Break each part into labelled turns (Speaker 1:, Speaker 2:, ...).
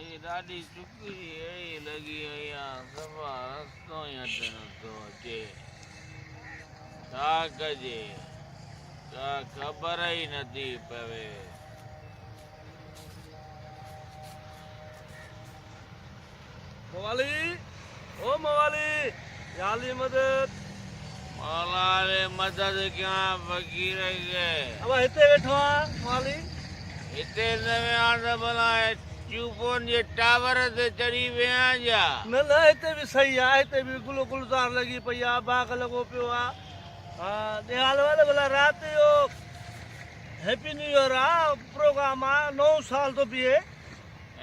Speaker 1: ॾाढी चुकी अहिड़ी लॻी वई आहे सफ़ा रस्तो ई हथ नथो अचे छा कजे का ख़बर ई नथी पवे
Speaker 2: मवाली ओ मवाली याली मदद
Speaker 1: मौला रे मदद कयां फ़क़ीर खे
Speaker 2: अब हिते वेठो आ मवाली
Speaker 1: हिते न विया त भला चूपोन जे टावर ते चढ़ी विया जा
Speaker 2: न न हिते भी सही आ हिते भी गुलजार लगी पई आ बाग लगो पियो आ हाँ निहाल वाले भला रात जो हैप्पी न्यू ईयर आ प्रोग्राम आ 9 साल तो बीहे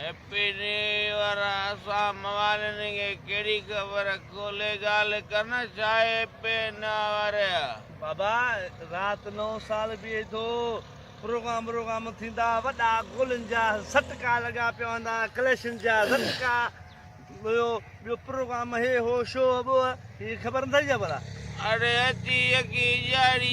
Speaker 1: हैप्पी न्यू ईयर असां मवालनि खे कहिड़ी ख़बर खोले ॻाल्हि कर न छा हैप्पी न्यू ईयर
Speaker 2: बाबा रात 9 साल बीहे थो प्रोग्राम थींदा वॾा गुलनि जा सटका लॻा पिया हूंदा कलेशन जा सटका ॿियो प्रोग्राम हे हो शो वो ये ख़बर न थी भला
Speaker 1: अरे अची यकी ॾियारी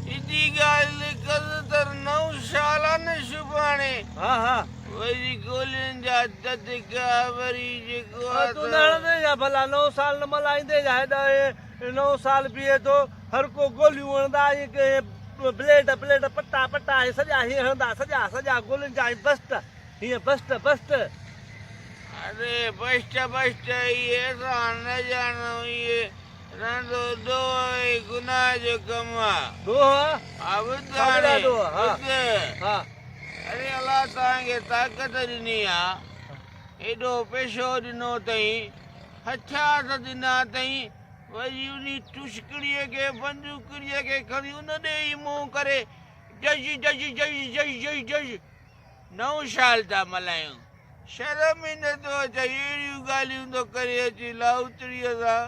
Speaker 1: एॾी ॻाल्हि कर त 9 साल न सुभाणे
Speaker 2: हाँ हाँ
Speaker 1: वरी गोलियुनि जा सदका वरी जेको आहे
Speaker 2: तू न हणंदे जा भला 9 साल न मल्हाईंदे जा हेॾा 9 साल बीहे थो हर को गोलियूं हणंदा ब्लेड पटा सॼा हीअं हणंदा सॼा गोलियुनि जा बस्ट हीअं बस्ट
Speaker 1: अरे बस्ट इहे असां न ॼाणूं इहे रंधो ॾोह गुनाह जो कमु आहे अरे अलाह तव्हांखे ताक़त ॾिनी आहे एॾो पैसो ॾिनो अथई हथियार ॾिना अथई वरी उन टुशकड़ीअ खे बंदूकड़ीअ खे खणी उन ॾे ई मुंहुं करे जज 9 साल था मल्हायूं शर्म ई नथो अचे अहिड़ियूं ॻाल्हियूं थो करे अची लाउतरीअ सां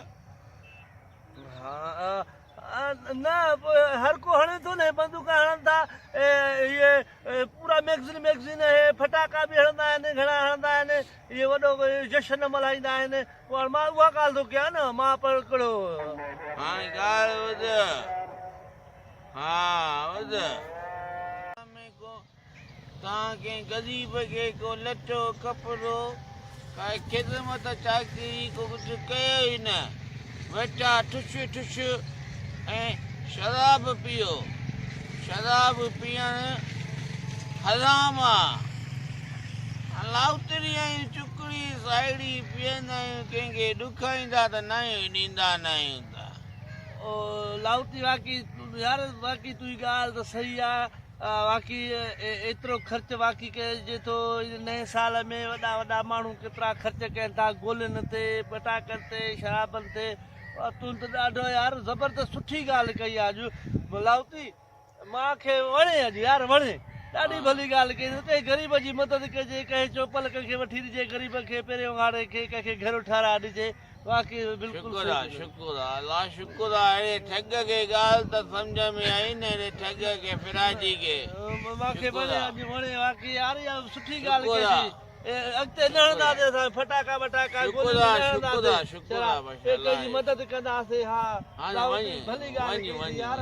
Speaker 2: न हर को हणे थो न बंदूक हणनि था इहे पूरा मैगज़ीन फटाका बि हणंदा आहिनि घणा हणंदा आहिनि इहे वॾो जशन मल्हाईंदा आहिनि मां उहा ॻाल्हि थो कयां न मां पकड़ो
Speaker 1: हाणे ॻाल्हि ॿुध हा ॿुध तव्हां कंहिं ग़रीब खे को लटो कपिड़ो काई ख़िदमत चाकरी को कुझु कयो ई न वेठा ठुश ऐं शराब पीओ शराब पीअणु हराम आहे लाउतरी ऐं चुकड़ी साहेड़ी पीअंदा आहियूं कंहिंखे ॾुखाईंदा त न आहियूं ॾींदा न आहियूं त
Speaker 2: लाउती वाक़ई तुंहिंजी ॻाल्हि त सही आहे बाक़ी एतिरो ख़र्च बाक़ी कजे थो नए साल में वॾा माण्हू केतिरा ख़र्च कनि था गोलियुनि ते पटाकनि ते शराबनि ते तूं त ॾाढो यार ज़बरदस्त सुठी ॻाल्हि कई आहे अॼु लाउती मूंखे वणे अॼु यार वणे ॾाढी भली ॻाल्हि कई हुते ग़रीब जी मदद कजे कंहिं चोपल कंहिंखे वठी ॾिजे ग़रीब खे पहिरियों हाणे खे कंहिंखे घर ठाराए ॾिजे बाक़ी बिल्कुलु
Speaker 1: शुक्र आहे अलाह शुक्र आहे अहिड़े ठग खे ॻाल्हि त सम्झ में आई न अहिड़े ठग खे फिराजी खे
Speaker 2: मूंखे वणे अॼु वणे बाक़ी यार इहा सुठी ॻाल्हि कई अॻिते न हणंदासीं फटाका वटाका कंहिंजी मदद कंदासीं हा भली ॻाल्हि यार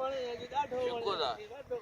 Speaker 2: वणे ॾाढो